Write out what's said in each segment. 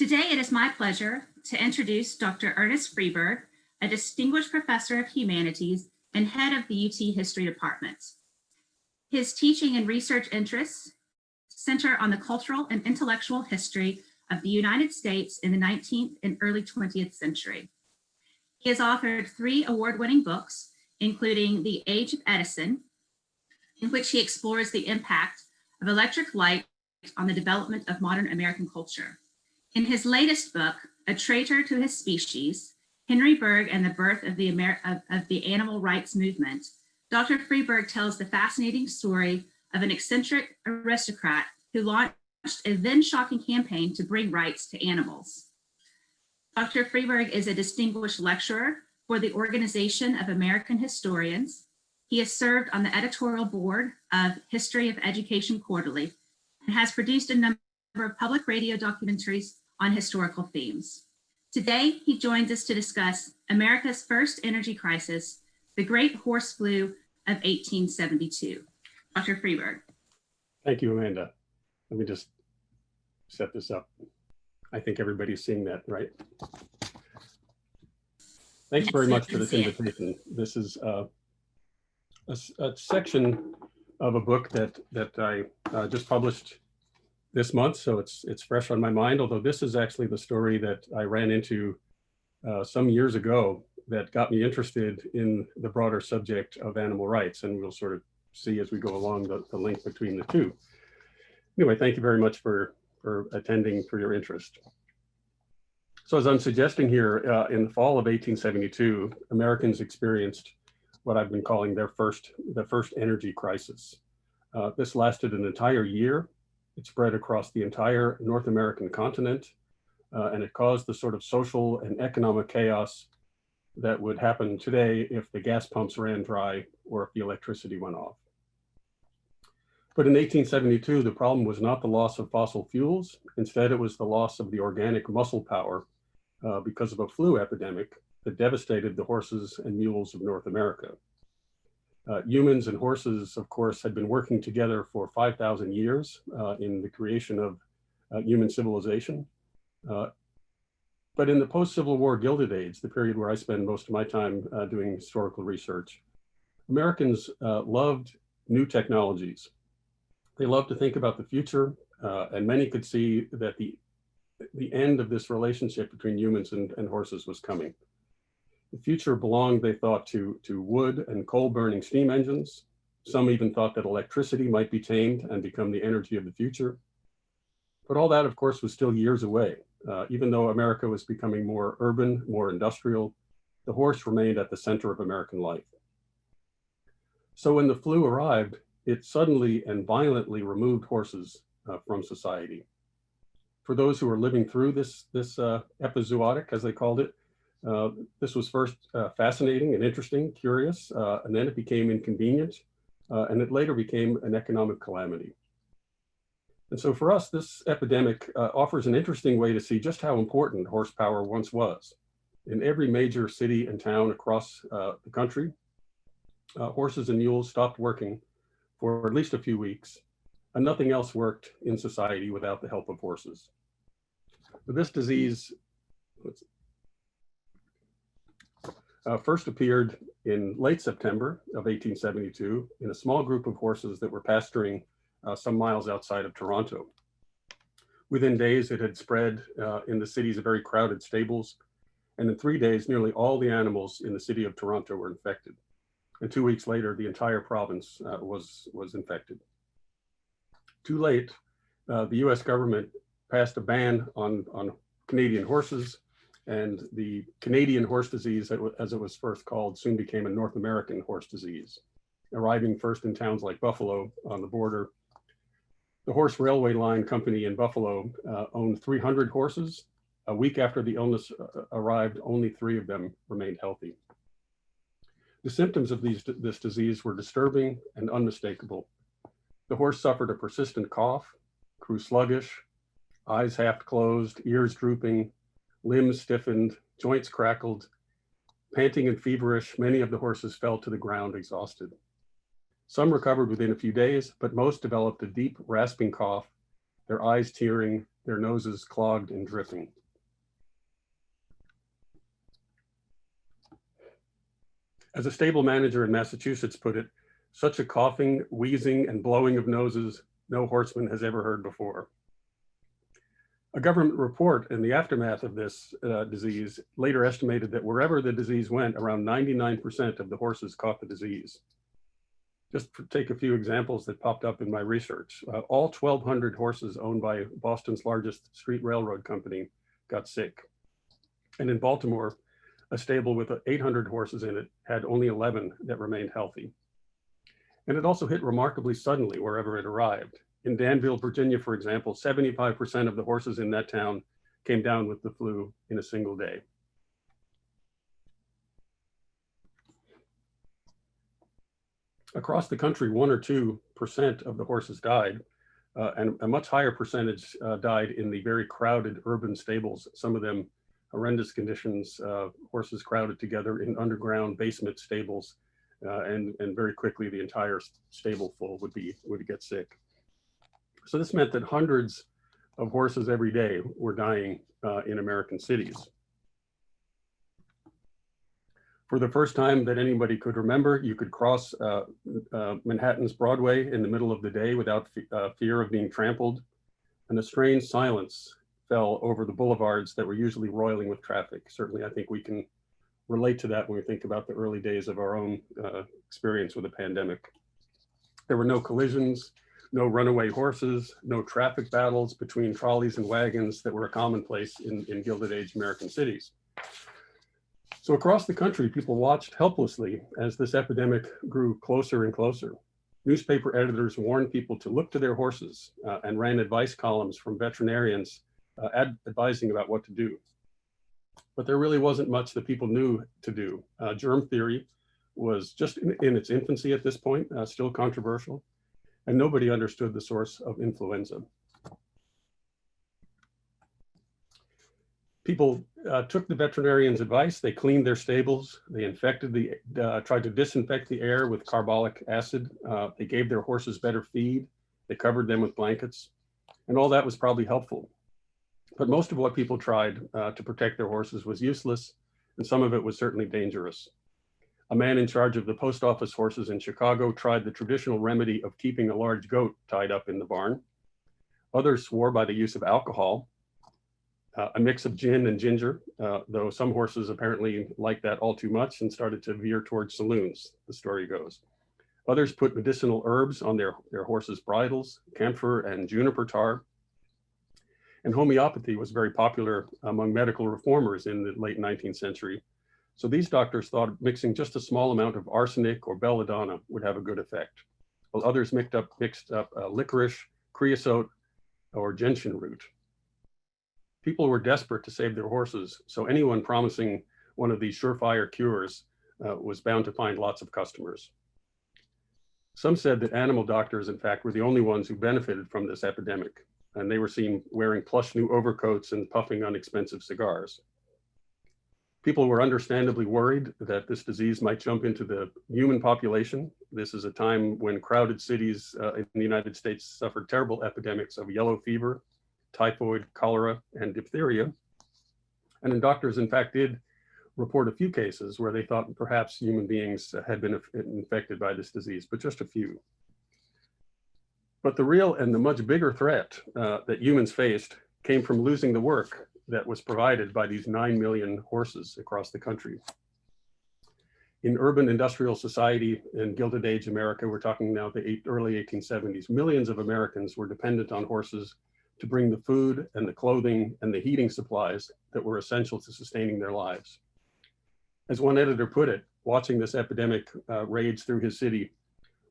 Today, it is my pleasure to introduce Dr. Ernest Freeberg, a distinguished professor of humanities and head of the UT History Department. His teaching and research interests center on the cultural and intellectual history of the United States in the 19th and early 20th century. He has authored 3 award-winning books, including The Age of Edison, in which he explores the impact of electric light on the development of modern American culture. In his latest book, A Traitor to His Species, Henry Berg and the Birth of the Animal Rights Movement, Dr. Freeberg tells the fascinating story of an eccentric aristocrat who launched a then-shocking campaign to bring rights to animals. Dr. Freeberg is a distinguished lecturer for the Organization of American Historians. He has served on the editorial board of History of Education Quarterly and has produced a number of public radio documentaries on historical themes. Today, he joins us to discuss America's first energy crisis, the Great Horse Flu of 1872. Dr. Freeberg. Thank you, Amanda. Let me just set this up. I think everybody's seeing that, right? Thanks very much for this invitation. This is a section of a book that I just published this month, so it's fresh on my mind, although this is actually the story that I ran into some years ago that got me interested in the broader subject of animal rights, and we'll sort of see as we go along the link between the two. Anyway, thank you very much for attending, for your interest. So as I'm suggesting here, in the fall of 1872, Americans experienced what I've been calling the first energy crisis. This lasted an entire year. It spread across the entire North American continent, and it caused the sort of social and economic chaos that would happen today if the gas pumps ran dry or if the electricity went off. But in 1872, the problem was not the loss of fossil fuels. Instead, it was the loss of the organic muscle power because of a flu epidemic that devastated the horses and mules of North America. Humans and horses, of course, had been working together for 5,000 years in the creation of human civilization. But in the post-Civil War Gilded Age, the period where I spend most of my time doing historical research, Americans loved new technologies. They loved to think about the future, and many could see that the end of this relationship between humans and horses was coming. The future belonged, they thought, to wood and coal-burning steam engines. Some even thought that electricity might be tamed and become the energy of the future. But all that, of course, was still years away. Even though America was becoming more urban, more industrial, the horse remained at the center of American life. So when the flu arrived, it suddenly and violently removed horses from society. For those who were living through this epizootic, as they called it, this was first fascinating and interesting, curious, and then it became inconvenient, and it later became an economic calamity. And so for us, this epidemic offers an interesting way to see just how important horsepower once was. In every major city and town across the country, horses and mules stopped working for at least a few weeks, and nothing else worked in society without the help of horses. But this disease first appeared in late September of 1872 in a small group of horses that were pasturing some miles outside of Toronto. Within days, it had spread in the city's very crowded stables, and in 3 days, nearly all the animals in the city of Toronto were infected. And 2 weeks later, the entire province was infected. Too late, the US government passed a ban on Canadian horses, and the Canadian horse disease, as it was first called, soon became a North American horse disease, arriving first in towns like Buffalo on the border. The Horse Railway Line Company in Buffalo owned 300 horses. A week after the illness arrived, only 3 of them remained healthy. The symptoms of this disease were disturbing and unmistakable. The horse suffered a persistent cough, grew sluggish, eyes half closed, ears drooping, limbs stiffened, joints crackled. Panting and feverish, many of the horses fell to the ground exhausted. Some recovered within a few days, but most developed a deep rasping cough, their eyes tearing, their noses clogged and dripping. As a stable manager in Massachusetts put it, such a coughing, wheezing, and blowing of noses no horseman has ever heard before. A government report in the aftermath of this disease later estimated that wherever the disease went, around 99% of the horses caught the disease. Just to take a few examples that popped up in my research, all 1,200 horses owned by Boston's largest street railroad company got sick. And in Baltimore, a stable with 800 horses in it had only 11 that remained healthy. And it also hit remarkably suddenly wherever it arrived. In Danville, Virginia, for example, 75% of the horses in that town came down with the flu in a single day. Across the country, 1 or 2% of the horses died, and a much higher percentage died in the very crowded urban stables, some of them horrendous conditions, horses crowded together in underground basement stables, and very quickly the entire stable full would get sick. So this meant that hundreds of horses every day were dying in American cities. For the first time that anybody could remember, you could cross Manhattan's Broadway in the middle of the day without fear of being trampled, and a strange silence fell over the boulevards that were usually roiling with traffic. Certainly, I think we can relate to that when we think about the early days of our own experience with the pandemic. There were no collisions, no runaway horses, no traffic battles between trolleys and wagons that were a commonplace in Gilded Age American cities. So across the country, people watched helplessly as this epidemic grew closer and closer. Newspaper editors warned people to look to their horses and ran advice columns from veterinarians advising about what to do. But there really wasn't much that people knew to do. Germ theory was just in its infancy at this point, still controversial, and nobody understood the source of influenza. People took the veterinarian's advice. They cleaned their stables. They tried to disinfect the air with carbolic acid. They gave their horses better feed. They covered them with blankets. And all that was probably helpful. But most of what people tried to protect their horses was useless, and some of it was certainly dangerous. A man in charge of the post office horses in Chicago tried the traditional remedy of keeping a large goat tied up in the barn. Others swore by the use of alcohol, a mix of gin and ginger, though some horses apparently liked that all too much and started to veer towards saloons, the story goes. Others put medicinal herbs on their horses' bridles, camphor and juniper tar. And homeopathy was very popular among medical reformers in the late 19th century. So these doctors thought mixing just a small amount of arsenic or belladonna would have a good effect, while others mixed up licorice, creosote, or gentian root. People were desperate to save their horses, so anyone promising one of these surefire cures was bound to find lots of customers. Some said that animal doctors, in fact, were the only ones who benefited from this epidemic, and they were seen wearing plush new overcoats and puffing on expensive cigars. People were understandably worried that this disease might jump into the human population. This is a time when crowded cities in the United States suffered terrible epidemics of yellow fever, typhoid, cholera, and diphtheria. And doctors, in fact, did report a few cases where they thought perhaps human beings had been infected by this disease, but just a few. But the real and the much bigger threat that humans faced came from losing the work that was provided by these 9 million horses across the country. In urban industrial society in Gilded Age America, we're talking now the early 1870s, millions of Americans were dependent on horses to bring the food and the clothing and the heating supplies that were essential to sustaining their lives. As one editor put it, watching this epidemic rage through his city,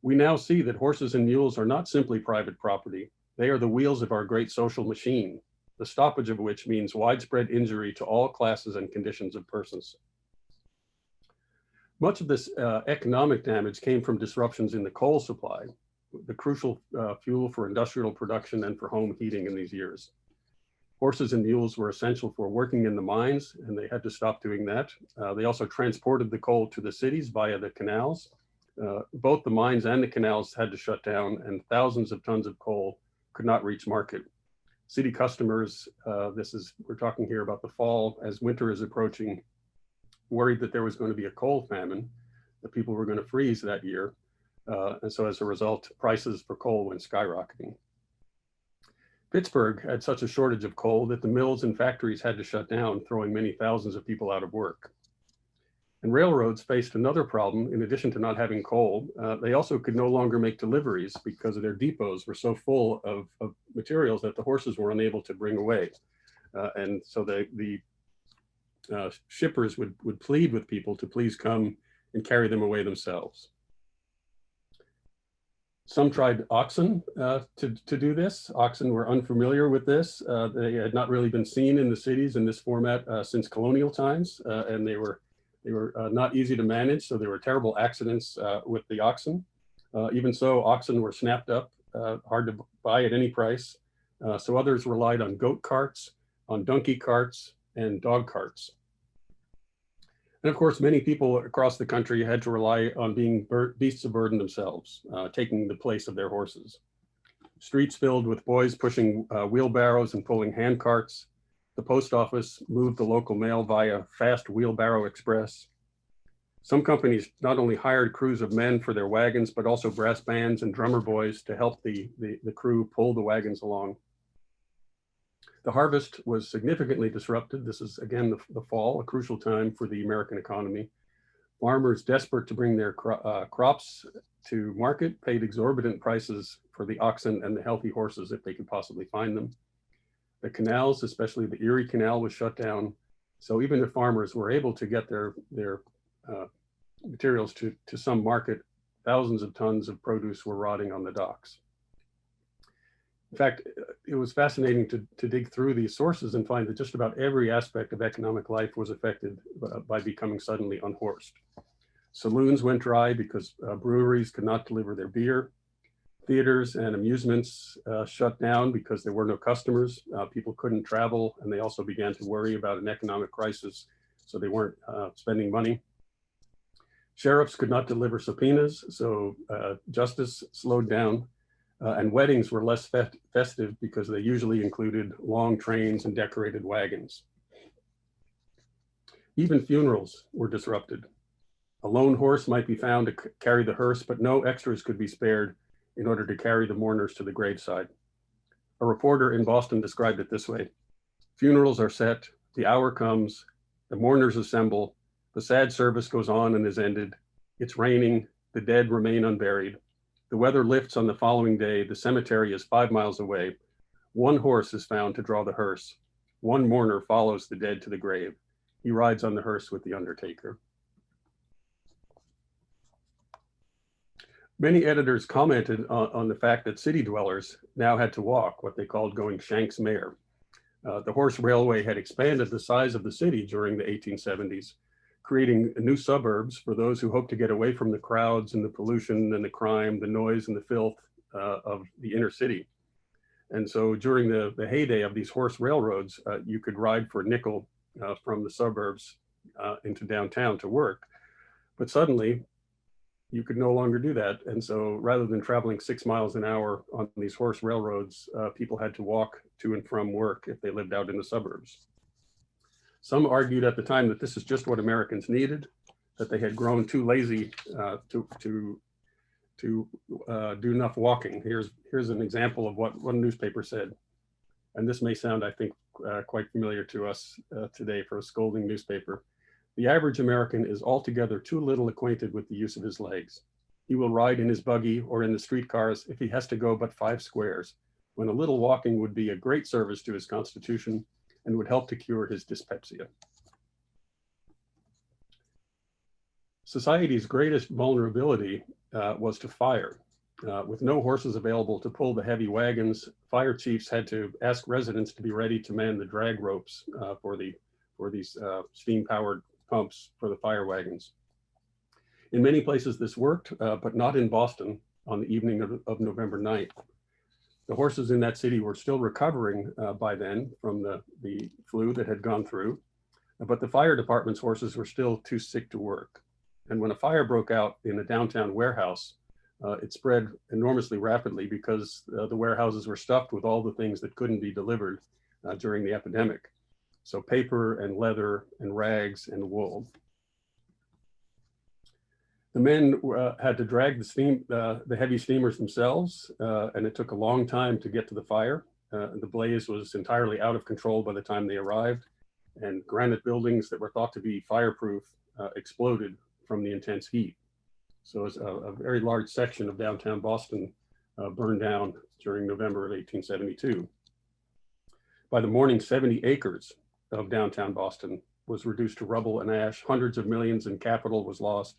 we now see that horses and mules are not simply private property. They are the wheels of our great social machine, the stoppage of which means widespread injury to all classes and conditions of persons. Much of this economic damage came from disruptions in the coal supply, the crucial fuel for industrial production and for home heating in these years. Horses and mules were essential for working in the mines, and they had to stop doing that. They also transported the coal to the cities via the canals. Both the mines and the canals had to shut down, and thousands of tons of coal could not reach market. City customers, we're talking here about the fall as winter is approaching, worried that there was going to be a coal famine, that people were going to freeze that year. And so as a result, prices for coal went skyrocketing. Pittsburgh had such a shortage of coal that the mills and factories had to shut down, throwing many thousands of people out of work. And railroads faced another problem. In addition to not having coal, they also could no longer make deliveries because their depots were so full of materials that the horses were unable to bring away. And so the shippers would plead with people to please come and carry them away themselves. Some tried oxen to do this. Oxen were unfamiliar with this. They had not really been seen in the cities in this format since colonial times, and they were not easy to manage, so there were terrible accidents with the oxen. Even so, oxen were snapped up, hard to buy at any price. So others relied on goat carts, on donkey carts, and dog carts. And of course, many people across the country had to rely on being beasts of burden themselves, taking the place of their horses. Streets filled with boys pushing wheelbarrows and pulling hand carts. The post office moved the local mail via fast wheelbarrow express. Some companies not only hired crews of men for their wagons, but also brass bands and drummer boys to help the crew pull the wagons along. The harvest was significantly disrupted. This is, again, the fall, a crucial time for the American economy. Farmers desperate to bring their crops to market paid exorbitant prices for the oxen and the healthy horses if they could possibly find them. The canals, especially the Erie Canal, was shut down. So even if farmers were able to get their materials to some market, thousands of tons of produce were rotting on the docks. In fact, it was fascinating to dig through these sources and find that just about every aspect of economic life was affected by becoming suddenly unhorsed. Saloons went dry because breweries could not deliver their beer. Theaters and amusements shut down because there were no customers. People couldn't travel, and they also began to worry about an economic crisis, so they weren't spending money. Sheriffs could not deliver subpoenas, so justice slowed down. And weddings were less festive because they usually included long trains and decorated wagons. Even funerals were disrupted. A lone horse might be found to carry the hearse, but no extras could be spared in order to carry the mourners to the graveside. A reporter in Boston described it this way: funerals are set, the hour comes, the mourners assemble, the sad service goes on and is ended, it's raining, the dead remain unburied. The weather lifts on the following day. The cemetery is 5 miles away. One horse is found to draw the hearse. One mourner follows the dead to the grave. He rides on the hearse with the undertaker. Many editors commented on the fact that city dwellers now had to walk, what they called going Shanks Mare. The horse railway had expanded the size of the city during the 1870s, creating new suburbs for those who hoped to get away from the crowds and the pollution and the crime, the noise and the filth of the inner city. And so during the heyday of these horse railroads, you could ride for a nickel from the suburbs into downtown to work. But suddenly, you could no longer do that. And so rather than traveling 6 miles an hour on these horse railroads, people had to walk to and from work if they lived out in the suburbs. Some argued at the time that this is just what Americans needed, that they had grown too lazy to do enough walking. Here's an example of what one newspaper said. And this may sound, I think, quite familiar to us today for a scolding newspaper. The average American is altogether too little acquainted with the use of his legs. He will ride in his buggy or in the streetcars if he has to go but 5 squares, when a little walking would be a great service to his constitution and would help to cure his dyspepsia. Society's greatest vulnerability was to fire. With no horses available to pull the heavy wagons, fire chiefs had to ask residents to be ready to man the drag ropes for these steam-powered pumps for the fire wagons. In many places this worked, but not in Boston on the evening of November 9th. The horses in that city were still recovering by then from the flu that had gone through, but the fire department's horses were still too sick to work. And when a fire broke out in a downtown warehouse, It spread enormously rapidly because the warehouses were stuffed with all the things that couldn't be delivered during the epidemic. So paper and leather and rags and wool. The men had to drag the heavy steamers themselves, and it took a long time to get to the fire. The blaze was entirely out of control by the time they arrived, and granite buildings that were thought to be fireproof exploded from the intense heat. So it was a very large section of downtown Boston burned down during November of 1872. By the morning, 70 acres of downtown Boston was reduced to rubble and ash. Hundreds of millions in capital was lost.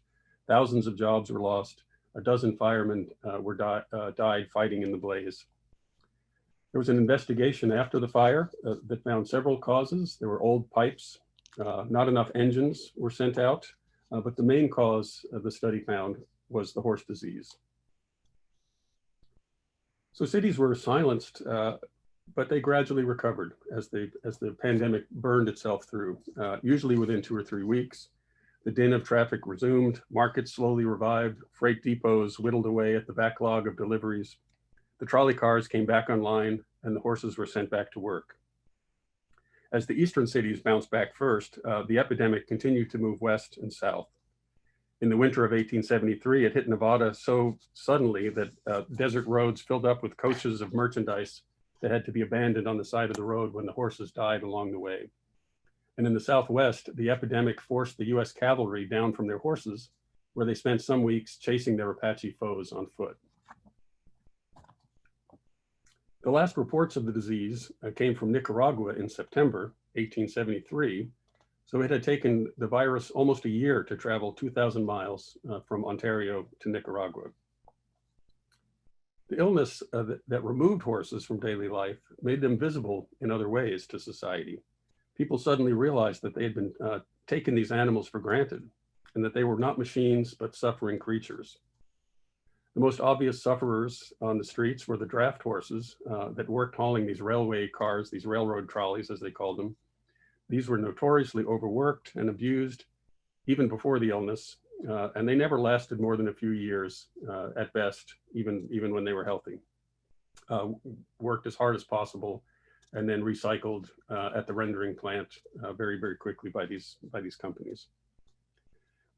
Thousands of jobs were lost. A dozen firemen died fighting in the blaze. There was an investigation after the fire that found several causes. There were old pipes, not enough engines were sent out, but the main cause the study found was the horse disease. So cities were silenced, but they gradually recovered as the pandemic burned itself through, usually within 2 or 3 weeks. The din of traffic resumed, markets slowly revived, freight depots whittled away at the backlog of deliveries. The trolley cars came back online and the horses were sent back to work. As the eastern cities bounced back first, the epidemic continued to move west and south. In the winter of 1873, it hit Nevada so suddenly that desert roads filled up with coaches of merchandise that had to be abandoned on the side of the road when the horses died along the way. And in the Southwest, the epidemic forced the US cavalry down from their horses, where they spent some weeks chasing their Apache foes on foot. The last reports of the disease came from Nicaragua in September 1873, so it had taken the virus almost a year to travel 2,000 miles from Ontario to Nicaragua. The illness that removed horses from daily life made them visible in other ways to society. People suddenly realized that they had been taking these animals for granted and that they were not machines, but suffering creatures. The most obvious sufferers on the streets were the draft horses that worked hauling these railway cars, these railroad trolleys, as they called them. These were notoriously overworked and abused even before the illness, and they never lasted more than a few years at best, even when they were healthy. Worked as hard as possible and then recycled at the rendering plant very, very quickly by these companies.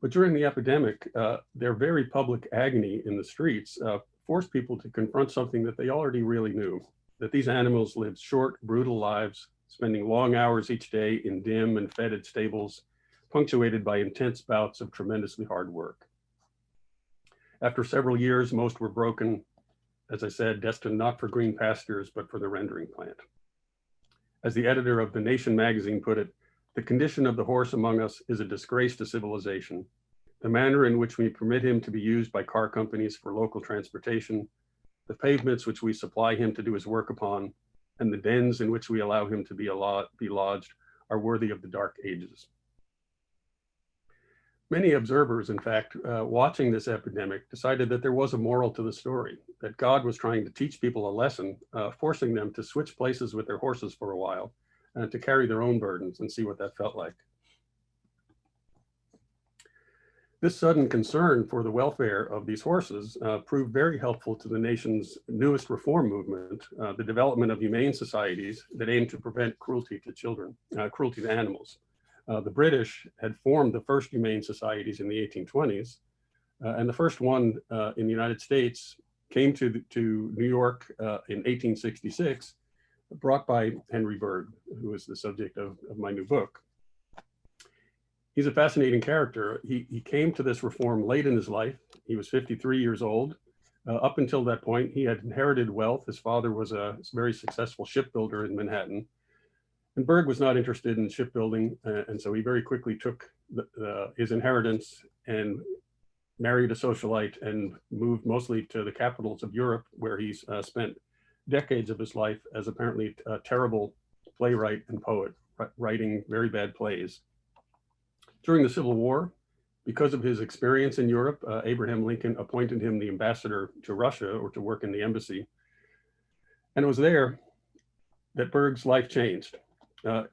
But during the epidemic, their very public agony in the streets forced people to confront something that they already really knew, that these animals lived short, brutal lives, spending long hours each day in dim and fetid stables, punctuated by intense bouts of tremendously hard work. After several years, most were broken, as I said, destined not for green pastures, but for the rendering plant. As the editor of The Nation magazine put it, the condition of the horse among us is a disgrace to civilization. The manner in which we permit him to be used by car companies for local transportation, the pavements which we supply him to do his work upon, and the dens in which we allow him to be lodged are worthy of the dark ages. Many observers, in fact, watching this epidemic decided that there was a moral to the story, that God was trying to teach people a lesson, forcing them to switch places with their horses for a while and to carry their own burdens and see what that felt like. This sudden concern for the welfare of these horses proved very helpful to the nation's newest reform movement, the development of humane societies that aim to prevent cruelty to children, cruelty to animals. The British had formed the first humane societies in the 1820s, and the first one in the United States came to New York in 1866, brought by Henry Berg, who is the subject of my new book. He's a fascinating character. He came to this reform late in his life. He was 53 years old. Up until that point, he had inherited wealth. His father was a very successful shipbuilder in Manhattan. And Berg was not interested in shipbuilding, and so he very quickly took his inheritance and married a socialite and moved mostly to the capitals of Europe, where he's spent decades of his life as apparently a terrible playwright and poet, writing very bad plays. During the Civil War, because of his experience in Europe, Abraham Lincoln appointed him the ambassador to Russia, or to work in the embassy. And it was there that Berg's life changed.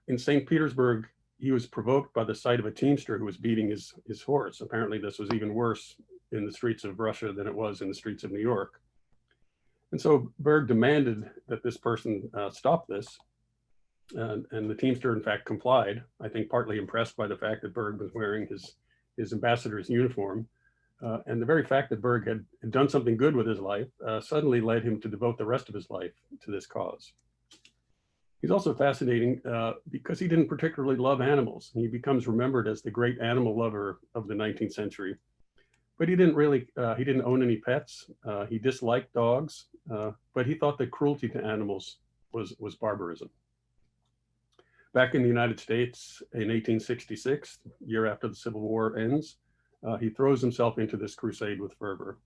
In St. Petersburg, he was provoked by the sight of a teamster who was beating his horse. Apparently this was even worse in the streets of Russia than it was in the streets of New York. And so Berg demanded that this person stop this. And the Teamster, in fact, complied, I think partly impressed by the fact that Berg was wearing his ambassador's uniform. And the very fact that Berg had done something good with his life suddenly led him to devote the rest of his life to this cause. He's also fascinating because he didn't particularly love animals. He becomes remembered as the great animal lover of the 19th century. But he didn't own any pets. He disliked dogs, but he thought that cruelty to animals was barbarism. Back in the United States in 1866, year after the Civil War ends, he throws himself into this crusade with fervor.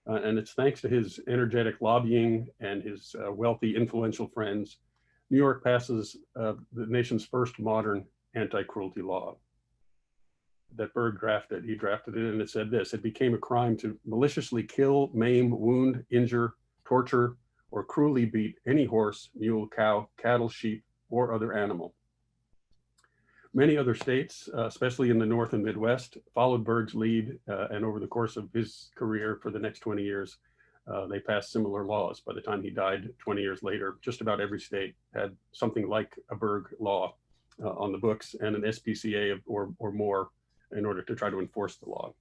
And it's thanks to his energetic lobbying and his wealthy, influential friends, New York passes the nation's first modern anti-cruelty law that Berg drafted. He drafted it and it said this: it became a crime to maliciously kill, maim, wound, injure, torture, or cruelly beat any horse, mule, cow, cattle, sheep, or other animal. Many other states, especially in the North and Midwest, followed Berg's lead, and over the course of his career for the next 20 years, they passed similar laws. By the time he died 20 years later, just about every state had something like a Berg law on the books and an SPCA or more in order to try to enforce the law.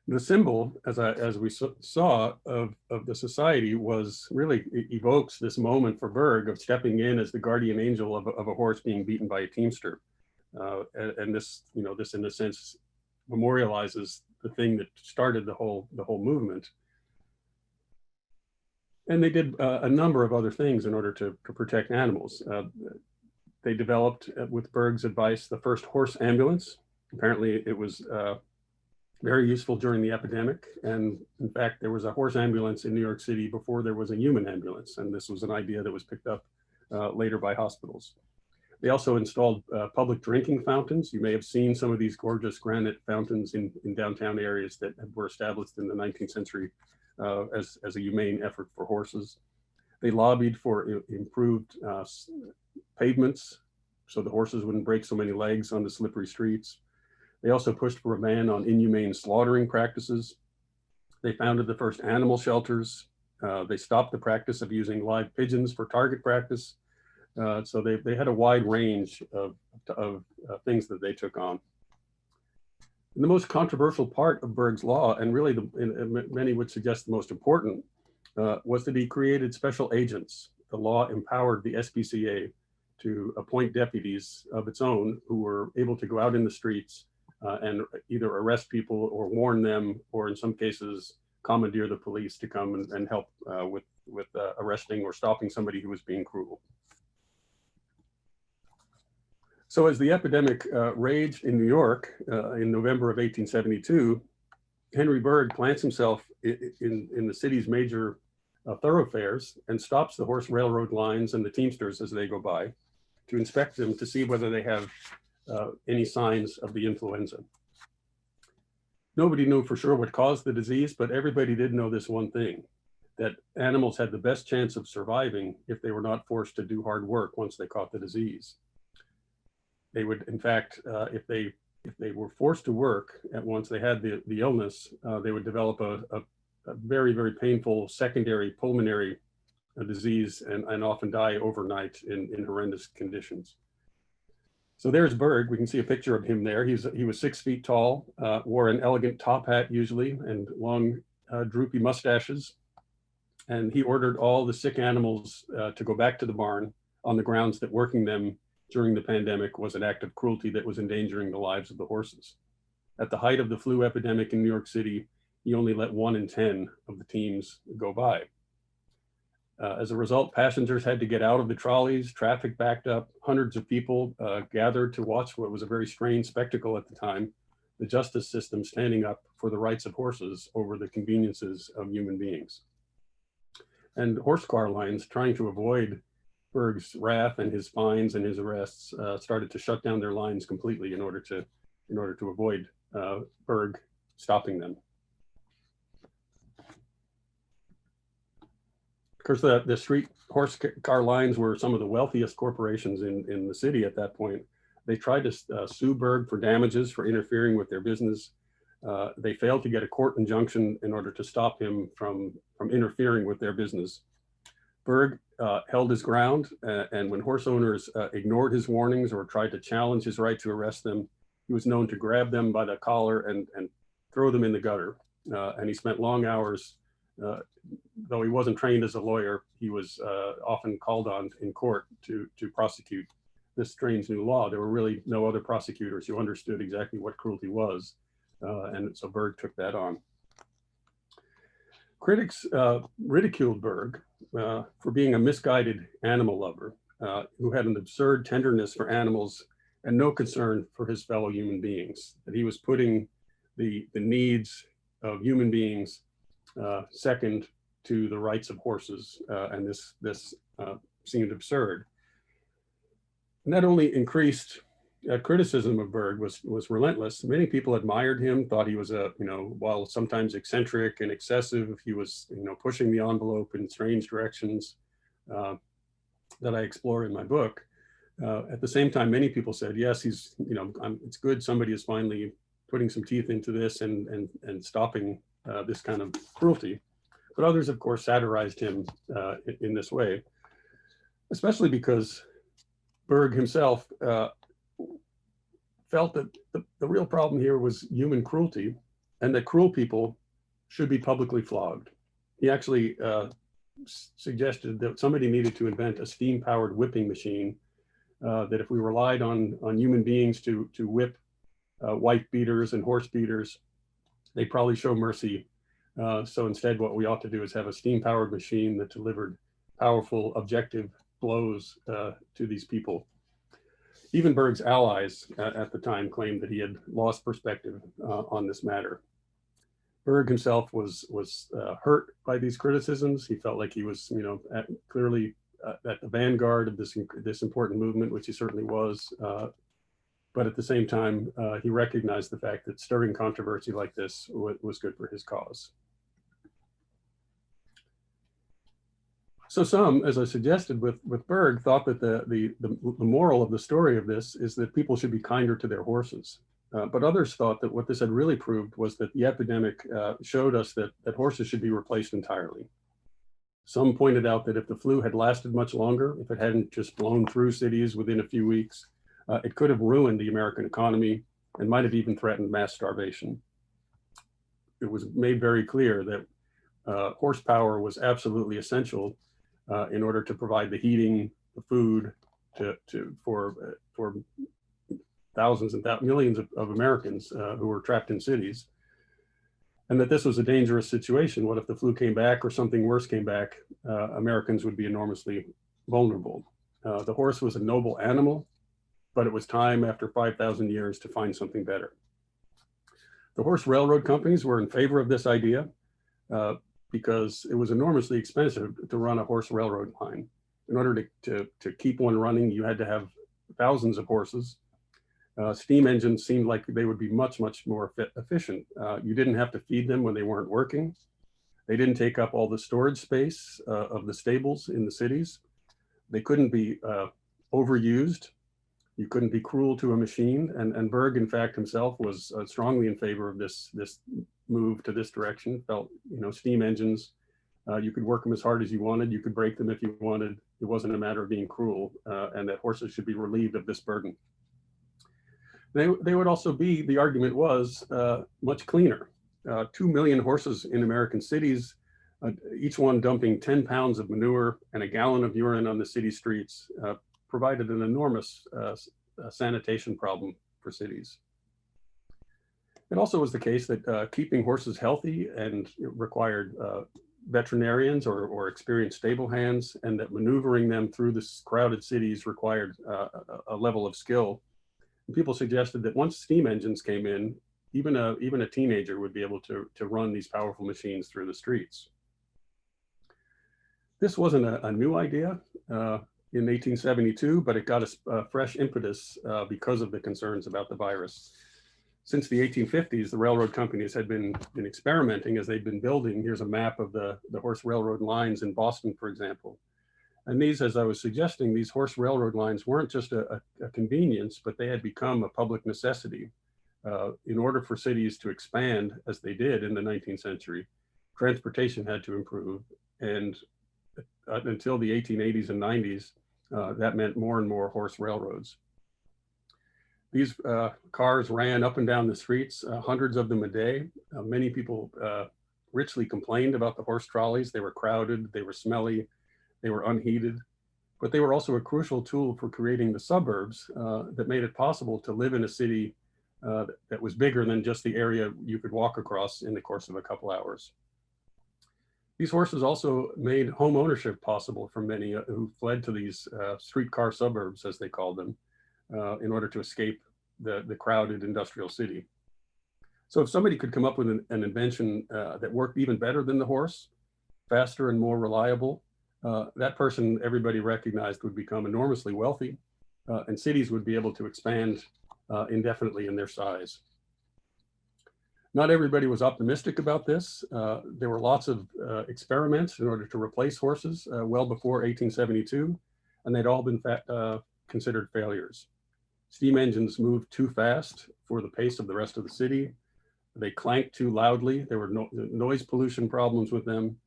The symbol, as we saw, of the society was really evokes this moment for Berg of stepping in as the guardian angel of a horse being beaten by a teamster, and this, this in a sense memorializes the thing that started the whole movement. And they did a number of other things in order to protect animals. They developed, with Berg's advice, the first horse ambulance. Apparently, it was very useful during the epidemic. And in fact, there was a horse ambulance in New York City before there was a human ambulance. And this was an idea that was picked up later by hospitals. They also installed public drinking fountains. You may have seen some of these gorgeous granite fountains in downtown areas that were established in the 19th century as a humane effort for horses. They lobbied for improved pavements so the horses wouldn't break so many legs on the slippery streets. They also pushed for a ban on inhumane slaughtering practices. They founded the first animal shelters. They stopped the practice of using live pigeons for target practice. So they had a wide range of things that they took on. And the most controversial part of Berg's law, and really many would suggest the most important, was that he created special agents. The law empowered the SPCA to appoint deputies of its own who were able to go out in the streets and either arrest people or warn them, or in some cases, commandeer the police to come and help with arresting or stopping somebody who was being cruel. So as the epidemic raged in New York in November of 1872, Henry Berg plants himself in the city's major thoroughfares and stops the horse railroad lines and the teamsters as they go by to inspect them to see whether they have any signs of the influenza. Nobody knew for sure what caused the disease, but everybody did know this one thing, that animals had the best chance of surviving if they were not forced to do hard work once they caught the disease. They would, in fact, if they were forced to work once they had the illness, they would develop a very, very painful secondary pulmonary disease and often die overnight in horrendous conditions. So there's Berg. We can see a picture of him there. He was 6 feet tall, wore an elegant top hat usually, and long droopy mustaches. And he ordered all the sick animals to go back to the barn on the grounds that working them during the pandemic was an act of cruelty that was endangering the lives of the horses. At the height of the flu epidemic in New York City, he only let 1 in 10 of the teams go by. As a result, passengers had to get out of the trolleys, traffic backed up, hundreds of people gathered to watch what was a very strange spectacle at the time, the justice system standing up for the rights of horses over the conveniences of human beings. And horse car lines, trying to avoid Berg's wrath and his fines and his arrests, started to shut down their lines completely in order to avoid Berg stopping them. Of course, the street horse car lines were some of the wealthiest corporations in the city at that point. They tried to sue Berg for damages for interfering with their business. They failed to get a court injunction in order to stop him from interfering with their business. Berg held his ground, and when horse owners ignored his warnings or tried to challenge his right to arrest them, he was known to grab them by the collar and throw them in the gutter. And he spent long hours, though he wasn't trained as a lawyer, he was often called on in court to prosecute this strange new law. There were really no other prosecutors who understood exactly what cruelty was. And so Berg took that on. Critics ridiculed Berg for being a misguided animal lover who had an absurd tenderness for animals and no concern for his fellow human beings, that he was putting the needs of human beings second to the rights of horses, and this seemed absurd. Not only increased criticism of Berg was relentless. Many people admired him, thought he was while sometimes eccentric and excessive, he was, pushing the envelope in strange directions that I explore in my book. At the same time, many people said, yes, he's, it's good somebody is finally putting some teeth into this and stopping this kind of cruelty. But others, of course, satirized him in this way, especially because Berg himself felt that the real problem here was human cruelty and that cruel people should be publicly flogged. He actually suggested that somebody needed to invent a steam-powered whipping machine, that if we relied on human beings to whip wife beaters and horse beaters, they'd probably show mercy. So instead, what we ought to do is have a steam-powered machine that delivered powerful, objective blows to these people. Even Berg's allies at the time claimed that he had lost perspective on this matter. Berg himself was hurt by these criticisms. He felt like he was, clearly at the vanguard of this important movement, which he certainly was. But at the same time, he recognized the fact that stirring controversy like this was good for his cause. So some, as I suggested with Berg, thought that the moral of the story of this is that people should be kinder to their horses. But others thought that what this had really proved was that the epidemic showed us that horses should be replaced entirely. Some pointed out that if the flu had lasted much longer, if it hadn't just blown through cities within a few weeks, it could have ruined the American economy and might have even threatened mass starvation. It was made very clear that horsepower was absolutely essential in order to provide the heating, the food for thousands and millions of Americans who were trapped in cities, and that this was a dangerous situation. What if the flu came back or something worse came back? Americans would be enormously vulnerable. The horse was a noble animal, but it was time after 5,000 years to find something better. The horse railroad companies were in favor of this idea because it was enormously expensive to run a horse railroad line. In order to keep one running, you had to have thousands of horses. Steam engines seemed like they would be much, much more efficient. You didn't have to feed them when they weren't working. They didn't take up all the storage space of the stables in the cities. They couldn't be overused. You couldn't be cruel to a machine. And Berg, in fact, himself was strongly in favor of this move to this direction. Felt, steam engines, you could work them as hard as you wanted. You could break them if you wanted. It wasn't a matter of being cruel, and that horses should be relieved of this burden. They would also be, the argument was, much cleaner. 2 million horses in American cities, each one dumping 10 pounds of manure and a gallon of urine on the city streets, provided an enormous sanitation problem for cities. It also was the case that keeping horses healthy and required veterinarians or experienced stable hands, and that maneuvering them through the crowded cities required a level of skill. And people suggested that once steam engines came in, even a teenager would be able to run these powerful machines through the streets. This wasn't a new idea in 1872, but it got a fresh impetus because of the concerns about the virus. Since the 1850s, the railroad companies had been experimenting as they'd been building. Here's a map of the horse railroad lines in Boston, for example. And these, as I was suggesting, these horse railroad lines weren't just a convenience, but they had become a public necessity. in order for cities to expand as they did in the 19th century, transportation had to improve. And until the 1880s and 90s, that meant more and more horse railroads. These cars ran up and down the streets, hundreds of them a day. Many people richly complained about the horse trolleys. They were crowded, they were smelly, they were unheated, but they were also a crucial tool for creating the suburbs that made it possible to live in a city that was bigger than just the area you could walk across in the course of a couple hours. These horses also made home ownership possible for many who fled to these streetcar suburbs, as they called them, in order to escape the crowded industrial city. So if somebody could come up with an invention that worked even better than the horse, faster and more reliable, that person everybody recognized would become enormously wealthy, and cities would be able to expand indefinitely in their size. Not everybody was optimistic about this. There were lots of experiments in order to replace horses well before 1872, and they'd all been considered failures. Steam engines moved too fast for the pace of the rest of the city. They clanked too loudly. There were noise pollution problems with them.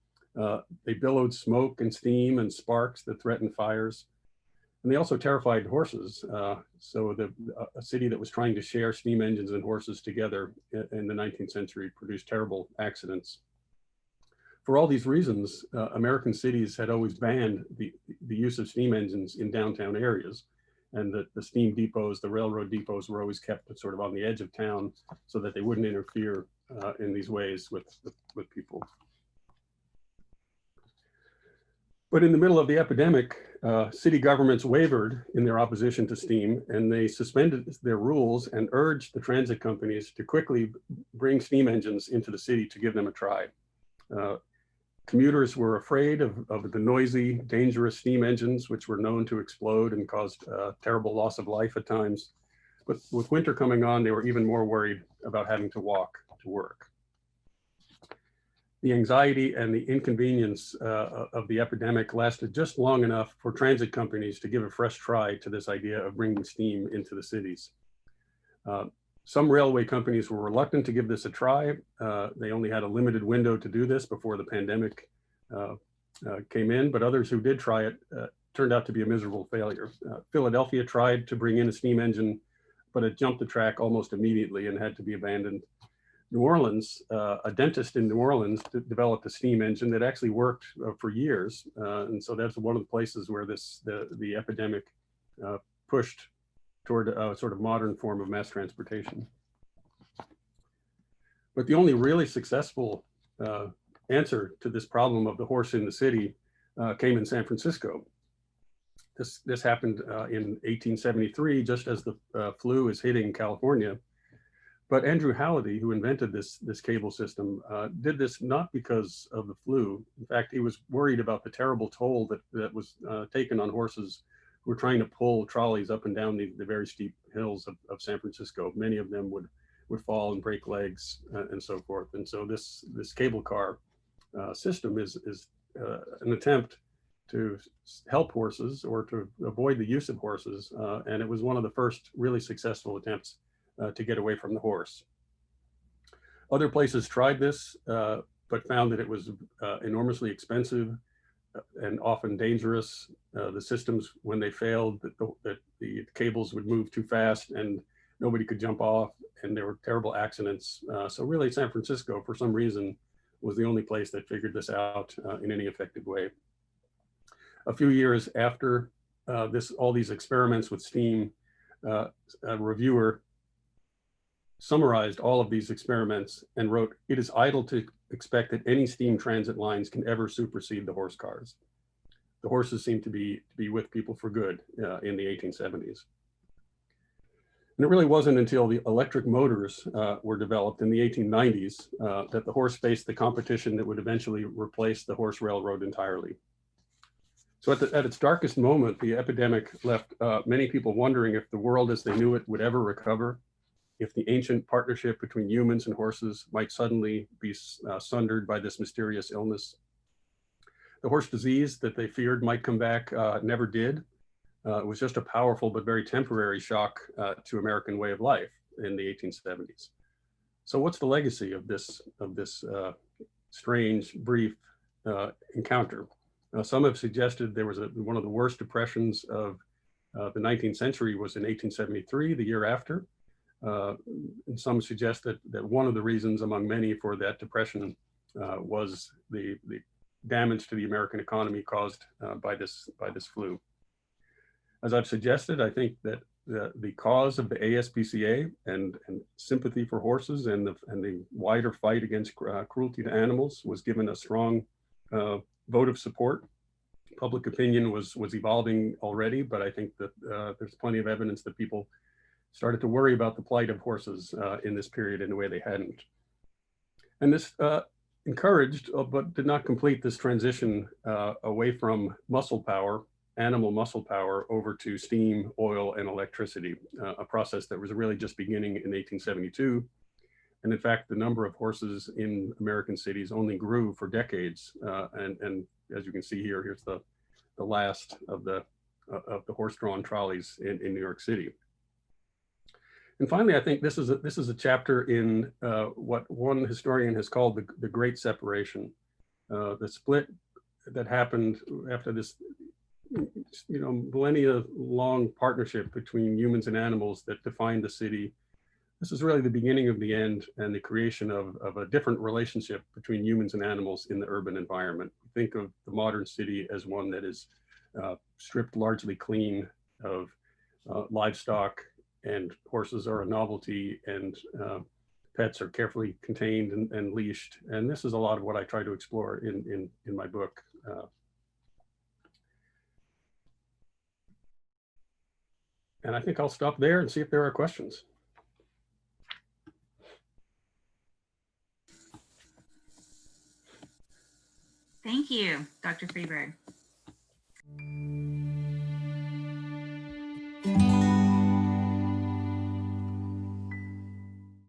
They billowed smoke and steam and sparks that threatened fires. And they also terrified horses. So a city that was trying to share steam engines and horses together in the 19th century produced terrible accidents. For all these reasons, American cities had always banned the use of steam engines in downtown areas. And the steam depots, the railroad depots were always kept sort of on the edge of town so that they wouldn't interfere in these ways with people. But in the middle of the epidemic, city governments wavered in their opposition to steam, and they suspended their rules and urged the transit companies to quickly bring steam engines into the city to give them a try. Commuters were afraid of the noisy, dangerous steam engines, which were known to explode and caused terrible loss of life at times. But with winter coming on, they were even more worried about having to walk to work. The anxiety and the inconvenience of the epidemic lasted just long enough for transit companies to give a fresh try to this idea of bringing steam into the cities. Some railway companies were reluctant to give this a try. They only had a limited window to do this before the pandemic came in, but others who did try it turned out to be a miserable failure. Philadelphia tried to bring in a steam engine, but it jumped the track almost immediately and had to be abandoned. New Orleans, a dentist in New Orleans developed a steam engine that actually worked for years. And so that's one of the places where the epidemic pushed toward a sort of modern form of mass transportation. But the only really successful answer to this problem of the horse in the city came in San Francisco. This happened in 1873, just as the flu is hitting California. But Andrew Halliday, who invented this cable system, did this not because of the flu. In fact, he was worried about the terrible toll that was taken on horses who were trying to pull trolleys up and down the very steep hills of San Francisco. Many of them would fall and break legs and so forth. And so this cable car system is an attempt to help horses or to avoid the use of horses. And it was one of the first really successful attempts to get away from the horse. Other places tried this, but found that it was enormously expensive and often dangerous. The systems, when they failed, that the cables would move too fast and nobody could jump off, and there were terrible accidents. So really San Francisco, for some reason, was the only place that figured this out in any effective way. A few years after all these experiments with steam, a reviewer summarized all of these experiments and wrote, "It is idle to expect that any steam transit lines can ever supersede the horse cars." The horses seem to be with people for good in the 1870s. And it really wasn't until the electric motors were developed in the 1890s that the horse faced the competition that would eventually replace the horse railroad entirely. So at its darkest moment, the epidemic left many people wondering if the world as they knew it would ever recover, if the ancient partnership between humans and horses might suddenly be sundered by this mysterious illness. The horse disease that they feared might come back never did. It was just a powerful but very temporary shock to American way of life. in the 1870s. So what's the legacy of this strange, brief encounter? Some have suggested there was one of the worst depressions of the 19th century was in 1873, the year after. And some suggest that one of the reasons among many for that depression was the damage to the American economy caused by this flu. As I've suggested, I think that the cause of the ASPCA and sympathy for horses and the wider fight against cruelty to animals was given a strong vote of support. Public opinion was evolving already, but I think that there's plenty of evidence that people started to worry about the plight of horses in this period in a way they hadn't. And this encouraged, but did not complete this transition away from muscle power, animal muscle power, over to steam, oil, and electricity, a process that was really just beginning in 1872. And in fact, the number of horses in American cities only grew for decades. And as you can see here, here's the last of the horse-drawn trolleys in New York City. And finally, I think this is a chapter in what one historian has called the Great Separation, the split that happened after this, millennia-long partnership between humans and animals that defined the city. This is really the beginning of the end and the creation of a different relationship between humans and animals in the urban environment. Think of the modern city as one that is stripped largely clean of livestock, and horses are a novelty, and pets are carefully contained and leashed. And this is a lot of what I try to explore in my book. And I think I'll stop there and see if there are questions. Thank you, Dr. Freeberg.